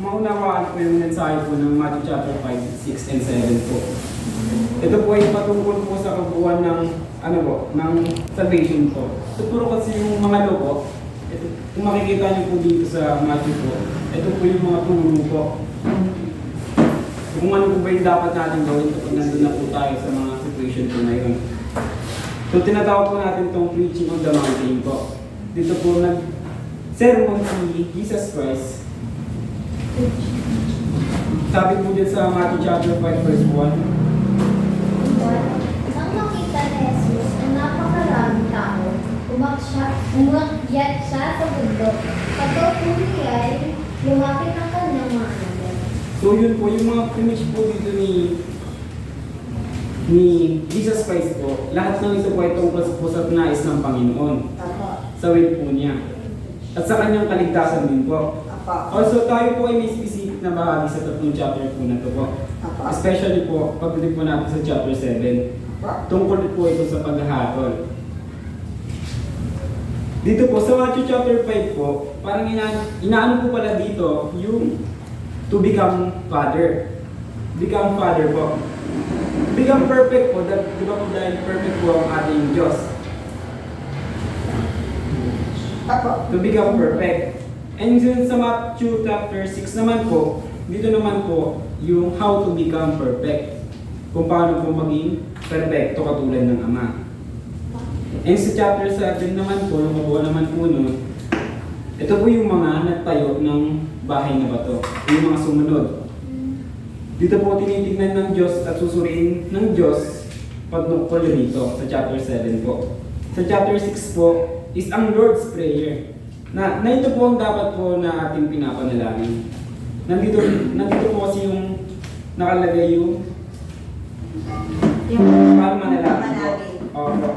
maunawaan po yung mensahe po ng Matthew chapter 5, 6, and 7 po. Ito po ay patungkol po sa kabuuan ng ng salvation po. Ito po kasi yung mga loko, ito, kung makikita niyo po dito sa Matthew po, ito po yung mga turo po. Kung ano po ba yung dapat natin gawin kapag nandun na po tayo sa mga situation po na yun. So tinatawag po natin itong preaching on the mountain po. Dito po nag-sermon si Jesus Christ. Sabi po din sa Matthew chapter 5 verse 1. Nang makita ni Jesus ang napakaraming tao, umakyat siya sa bundok. Pagkatapos niya ay lumapit ang kanyang mga anak. So yun po, yung mga preach po dito ni Jesus Christ po, lahat ng ito po ay tungkol po sa nais ng Panginoon. Sa will po niya. At sa kanyang kaligtasan din po. Also, tayo po ay may specific na bahagi sa tatlong chapter po na ito po. Especially po, pagdating po natin sa chapter 7. Tungkol po ito sa paghahatol. Dito po, sa Matthew chapter 5 po, parang inaano po pala dito yung to become father. Become father po. Become perfect po, di ba po dahil perfect po ang ating Diyos. To become perfect. And dun sa Matthew chapter 6 naman po, dito naman po yung how to become perfect. Kung paano po maging perfecto katulad ng Ama. And sa chapter 7 naman po, yung kabuuan naman po nun, ito po yung mga nagtayo ng bahay na bato. Yung mga sumunod. Dito po tinitignan ng Diyos at susuriin ng Diyos pagtungkol dito sa chapter 7 po. Sa chapter 6 po is ang Lord's Prayer. Na ito po ang dapat po na ating pinapanalangin. Nandito po kasi yung nakalagay yung para manalangin po. Opo.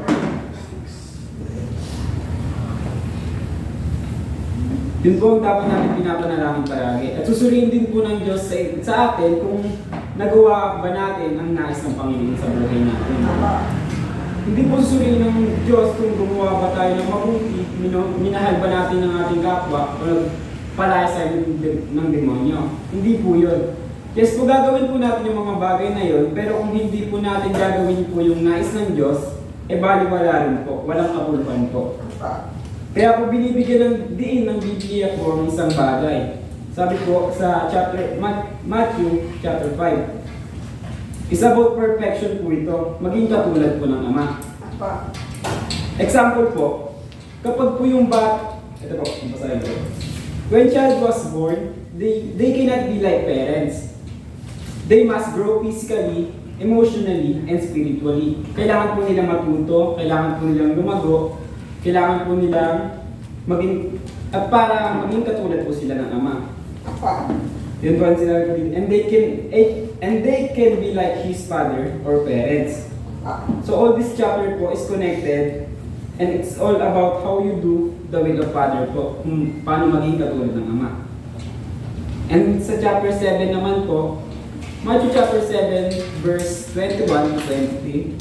Yun po ang dapat natin pinapanalangin palagi. At susuriin din po ng Diyos sa atin kung nagawa ba natin ang nais ng Panginoon sa buhay natin. Hindi po susuriin ng Diyos kung gumawa ba tayo ng mabuti, minahal ba natin ang ating kapwa, o nagpalaya sa ng demonyo. Hindi po yun. Yes po, gagawin po natin yung mga bagay na yun, pero kung hindi po natin gagawin po yung nais ng Diyos, baliwala rin po, walang kabuluhan po. Kaya po binibigyan ng diin ng Biblia po ng isang bagay. Sabi po sa Matthew chapter 5. It's about perfection po ito. Maging katulad po ng Ama. Example po, kapag po yung ito po, basahin ko. When child was born, they cannot be like parents. They must grow physically, emotionally, and spiritually. Kailangan po nilang matuto, kailangan po nilang lumago, kailangan po nilang maging, at para maging katulad po sila ng Ama. Yun po ang sinabi ko din. And they can be like his father or parents. So all this chapter po is connected and it's all about how you do the will of Father po. Paano maging katulad ng Ama. And sa chapter 7 naman po, Matthew chapter 7 verse 21 to 23.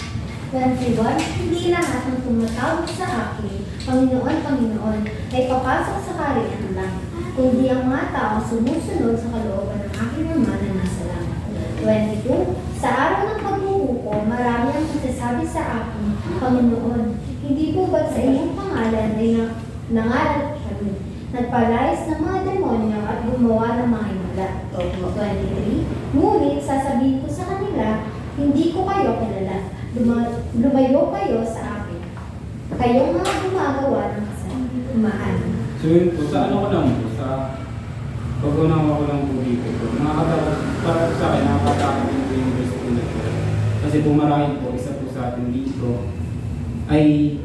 21, hindi lahat ng tumatawag sa akin, Panginoon, Panginoon, ay papasok sa kaharian lang, kundi ang mga tao sumusunod sa kalooban ng aking Ama na nasa langit. 22, sa araw ng paghuhuko, marami ang magsasabi sa akin, Panginoon, hindi po ba't sa iyong pangalan ay nangaral kami, nagpalayas ng mga demonyo at gumawa ng mga himala. 23, ngunit sasabihin ko sa kanila, hindi ko kayo kilala. Lumayo kayo sa akin. Kayong mga gumagawa ng kasalanan. So yun po, sa ano ko lang po, sa pag-unawa ko lang po dito po. Para sa akin, nakakatakot po yung verse po na po. Kasi po marami po, isa po sa atin dito, ay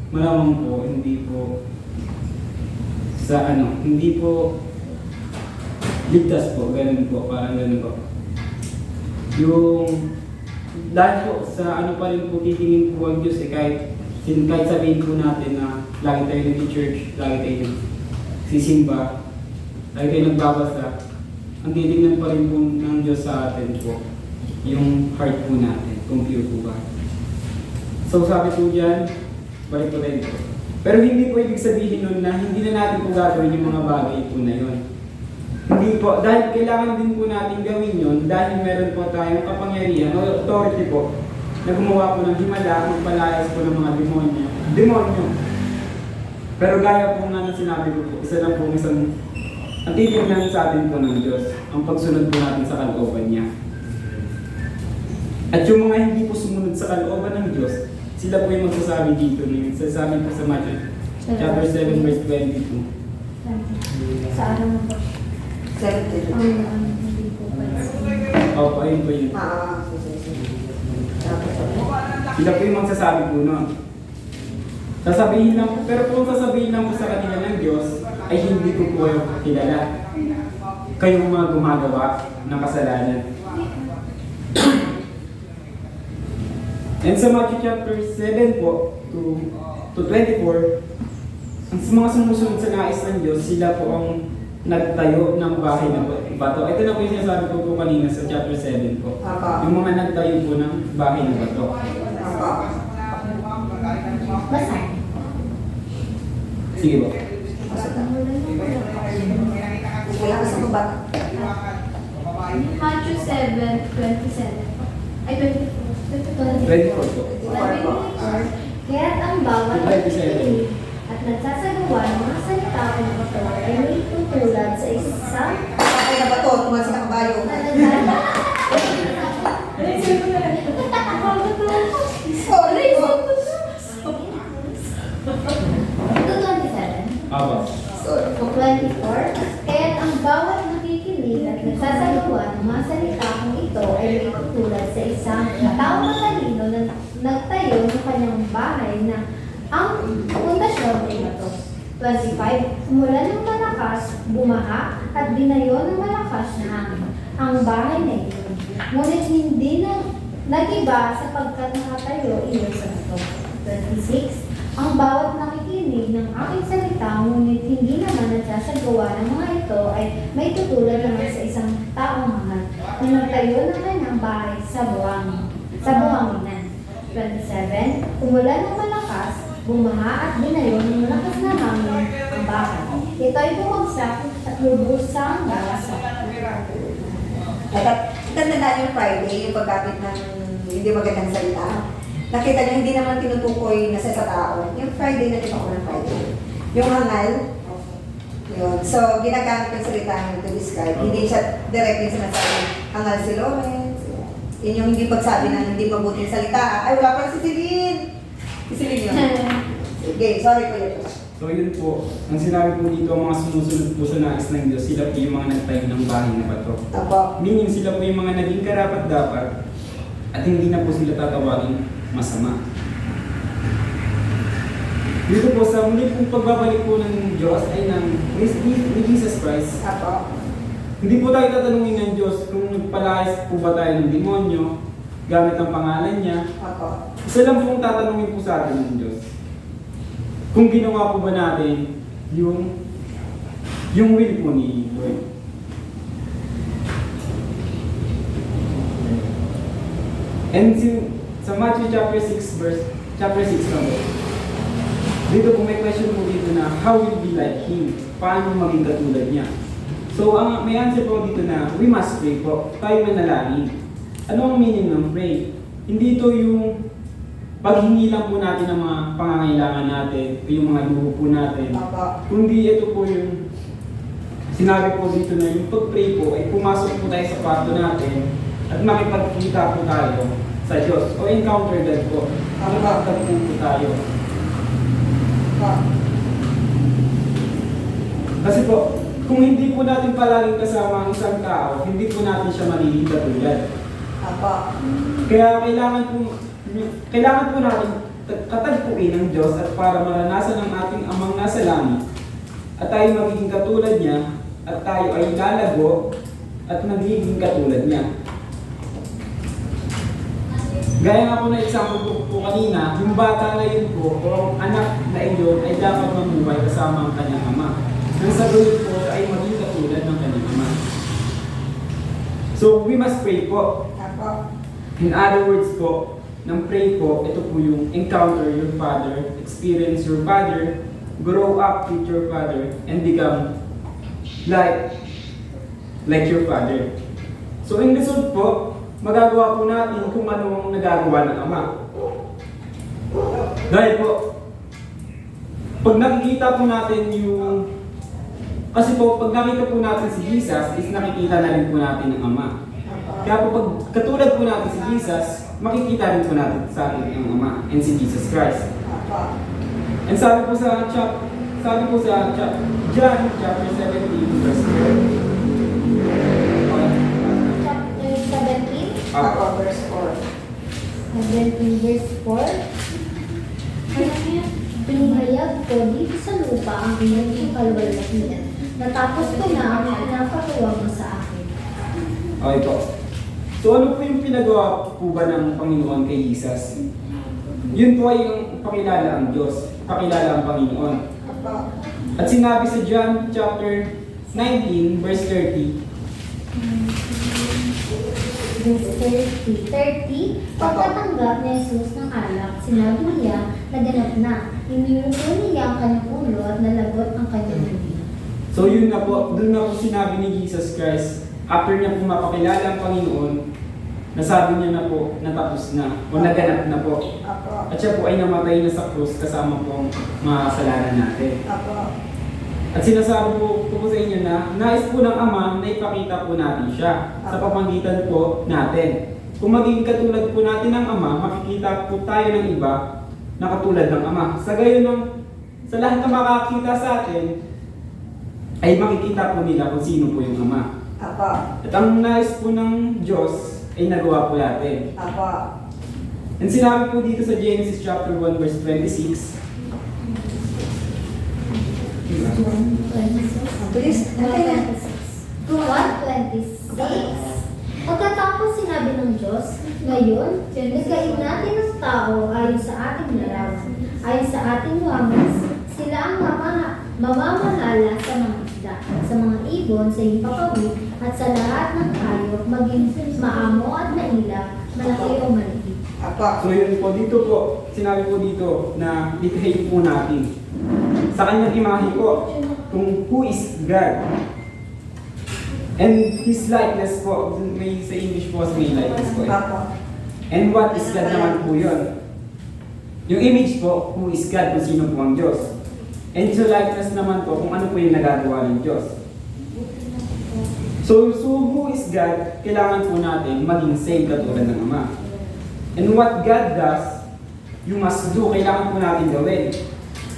malamang po, hindi po hindi po ligtas po, ganun po, parang ganun po. Yung dahil po sa ano pa rin po titingin po ang Diyos kahit sabihin po natin na lagi tayo nag-church, lagi tayo nagsisimba, lagi tayo nagbabasa, ang titingnan pa rin po ng Diyos sa atin po yung heart po natin, kung pure po ba. So sabi po dyan, balik po tayo dito. Pero hindi po ibig sabihin nun na hindi na natin po gagawin yung mga bagay po na yun. Hindi po, dahil kailangan din po natin gawin yun dahil meron po tayong kapangyarihan o authority po na gumawa po ng himala, magpalayas po ng mga demonyo. Pero gaya po nga ng sinabi ko po, isa lang po isang ang titignan sa atin po ng Diyos, ang pagsunod po natin sa kalooban niya. At yung mga hindi po sumunod sa kalooban ng Diyos, sila po yung magsasabi dito, sasabi po sa Matthew chapter 7 verse 22. Sa ano mo po? 72. Hindi po pala. Opo, ayun po yun. Sila po yung magsasabi po nun. Sasabihin lang po, pero kung sasabihin lang po sa kanila ng Diyos, ay hindi ko po kayo kilala. Kayong mga gumagawa ng kasalanan. And sa Matthew chapter 7 po, to 24, ang mga sumusunod sa nais ng Diyos, sila po ang nagtayo ng bahay na bato. Ito na po yung sinasabi ko po kanina sa chapter 7 po. Yung mga nagtayo po ng bahay na bato. Basta. Sige po. Matthew 7:27. Ay, 24 po. Kaya't ang bawat 27. at nagsasagawa ng mga salita o ng bato ay may tutulad sa isang Patay na ba to? Tumalsik ang kabayo. Sorry po. Ito 27. Aba. Sorry po. 24. Kaya't ang bawat nakikinig at nagsasagawa ng mga salita kung ito ay may tutulad sa isang taong matalino na nagtayo ng kanyang bahay na ang pundasyon ay bato. 25. Umulan ng malakas, bumaha, at binayo ng malakas na hangin ang bahay na ito. Ngunit hindi na nagiba sapagkat nakatayo iyon sa bato. 26. Ang bawat nakikinig ng aking salita, ngunit hindi naman nagsasagawa ng mga ito ay may tutulad naman sa isang taong mahal na nagtayo ng kanyang bahay sa buwanginan. 27. Umulan ng malakas, bumaha at binayo ng malakas na hangin ang bahay. Ito ay bumagsak at lubusang gawasak. Tandaan yung Friday, yung pagkapit ng hindi magandang salita. Nakita niyo, hindi naman tinutukoy na sa tao. Yung Friday, nakita ko ng Friday. Yung hangal, yun. So, ginagamit yung salita niyo to describe. Hindi siya directly sinasabi, hangal si Lawrence. Yun yung hindi pagsabi ng hindi mabuting salita. Ay, wala pa si Celine! Si Celine yun. Sige, sorry ko yun. So yun po, ang sinabi po dito, ang mga sumusunod po sa nais ng Diyos, sila po yung mga nagtayo ng bahay na bato. Apo. Meaning sila po yung mga naging karapat-dapat at hindi na po sila tatawagin masama. Dito po sa muli pong pagbabalik po ng Diyos ay ni Jesus Christ. Apo. Hindi po tayo tatanungin ng Diyos kung nagpalayas po ba tayo ng demonyo gamit ang pangalan niya. Apo. Isa lang pong tatanungin po sa atin ng Diyos. Kung ginawa po ba natin yung will po ni Lord. And sa Matthew chapter 6 lang po. Dito po may question po dito na how will be like Him? Paano maging katulad niya? So may answer po dito na we must pray po. Tayo manalangin. Ano ang meaning ng pray? Hindi ito yung paghingi lang po natin ng mga pangangailangan natin, yung mga luho po natin. Apo. Kundi ito po yung sinabi po dito na yung pag-pray po ay pumasok po tayo sa kwarto natin at makipagkita po tayo sa Diyos o encounter God po. Makipagtagpo po tayo. Apo. Kasi po, kung hindi po natin palaging kasama ang isang tao, hindi po natin siya magiging katulad. Apo. Kaya kailangan po natin katagpuin ng Diyos at para maranasan ng ating amang nasa langit at tayo magiging katulad niya at tayo ay lalago at magiging katulad niya. Gaya nga po na example po kanina, yung bata na yun po o ang anak na iyon ay dapat mamuhay kasama ang kanyang ama. Nang sa gawin po siya ay maging katulad ng kanyang ama. So we must pray po. Apo. In other words po, ng pray po, ito po yung encounter your Father, experience your Father, grow up with your Father, and become like like your Father. So in result po, magagawa po natin kung ano ang nagagawa ng Ama. Dahil po, pag nakikita po natin yung... Kasi po, pag nakita po natin si Jesus, is nakikita na rin po natin ang Ama. Kaya po, pag katulad po natin si Jesus, makikita rin po natin sa atin ang Ama and si Jesus Christ. And sabi po sa John chapter 17, verse 4. Chapter 17, Ako, verse 4. 17 verse 4. Pinahayag ko dito sa lupa ang iyong kalwalhatian. Natapos ko na ang pinapatuwag mo sa akin. Okay po. So ano po yung pinagawa po ba ng Panginoon kay Jesus? Yun po ay yung pakilala ang Diyos, pakilala ang Panginoon. At sinabi sa John chapter 19, verse 30, Verse 30. Pagkatanggap ni Jesus ng alak, sinabi niya na ganap na. Iniupo niya ang kanyang ulo at nalagot ang kanyang bibig. so yun na po, dun na po sinabi ni Jesus Christ, after niya po mapakilala ang Panginoon, nasabi niya na po, natapos na, o naganap na po. At siya po ay namatay na sa krus kasama po ang mga kasalanan natin. At sinasabi po sa inyo na nais po ng Ama na ipakita po natin siya sa pamamagitan po natin. Kung magiging katulad po natin ng Ama, makikita po tayo ng iba na katulad ng Ama. Sa gayon, sa lahat na makakita sa atin, ay makikita po nila kung sino po yung Ama. At ang nais po ng Diyos ay nagawa po natin. And sinabi po dito sa Genesis chapter 1 verse 26, Please, 1:26. Pagkatapos sinabi ng Diyos, ngayon, nagkain natin ang tao ayon sa ating larawan, ayon sa ating wagas. Sila ang mamamahala sa mga isda, sa mga ibon, sa himpapawid, at sa lahat ng hayop, maging maamo at naila, malaki o maliit. so yun po, dito po, sinabi po dito na likhain po natin sa kanyang imahe po kung who is God. And His likeness po, may sa English po may likeness po. And what is God naman po yun? Yung image po, who is God, kung sino po ang Diyos. And sa likeness naman po, kung ano po yung nagagawa ng Diyos. So who is God, kailangan po natin maging same katulad ng Ama. And what God does, you must do, kailangan po natin gawin.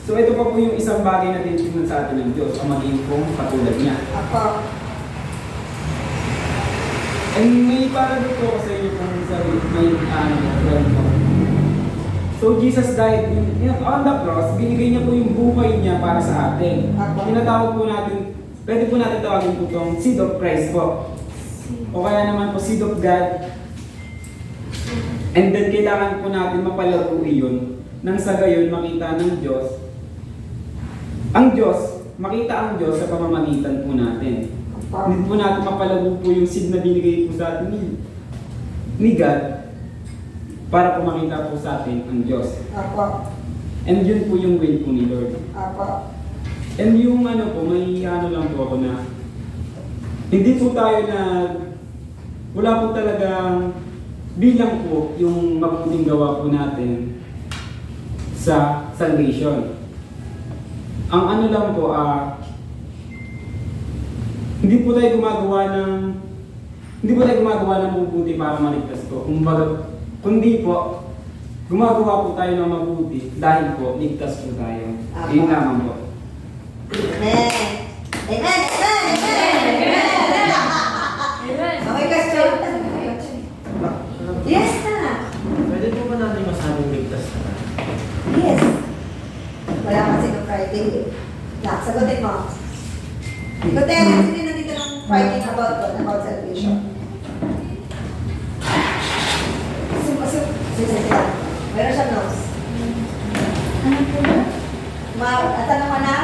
So ito pa po yung isang bagay na tinitingnan sa atin ng Diyos, ang maging pong katulad niya. And may paradox po sa inyo kung may po. So Jesus died on the cross, binigay niya po yung buhay niya para sa atin. Tinatawag po natin, pwede po natin tawagin po itong seed of Christ po. O kaya naman po seed of God. And then kailangan po natin mapalago iyon nang sa gayon makita ng Diyos. Ang Diyos, makita ang Diyos sa pamamagitan po natin. Hindi po natin mapalago po yung seed na binigay po sa atin ni God para po makita po sa atin ang Diyos. And yun po yung will po ni Lord. And yung ano po, may ano lang po ako na hindi po tayo na wala po talagang bilang po yung mabuting gawa po natin sa salvation. Ang ano lang po, hindi po tayo gumagawa ng mabuti para maligtas po. Kundi po, gumagawa po tayo ng mabuti dahil po ligtas po tayo. Yun lamang po. Amen! Amen! Okay, question? Yes na! Pwede po ba natin masabing ligtas na? Yes! Wala kasi ng Friday eh. Sagutin mo. Ikotin, sino nandito ng Friday about salvation? Meron siyang notes. Ano po ba? Tanong mo na?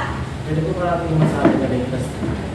Pwede po ba natin masabing na ligtas na?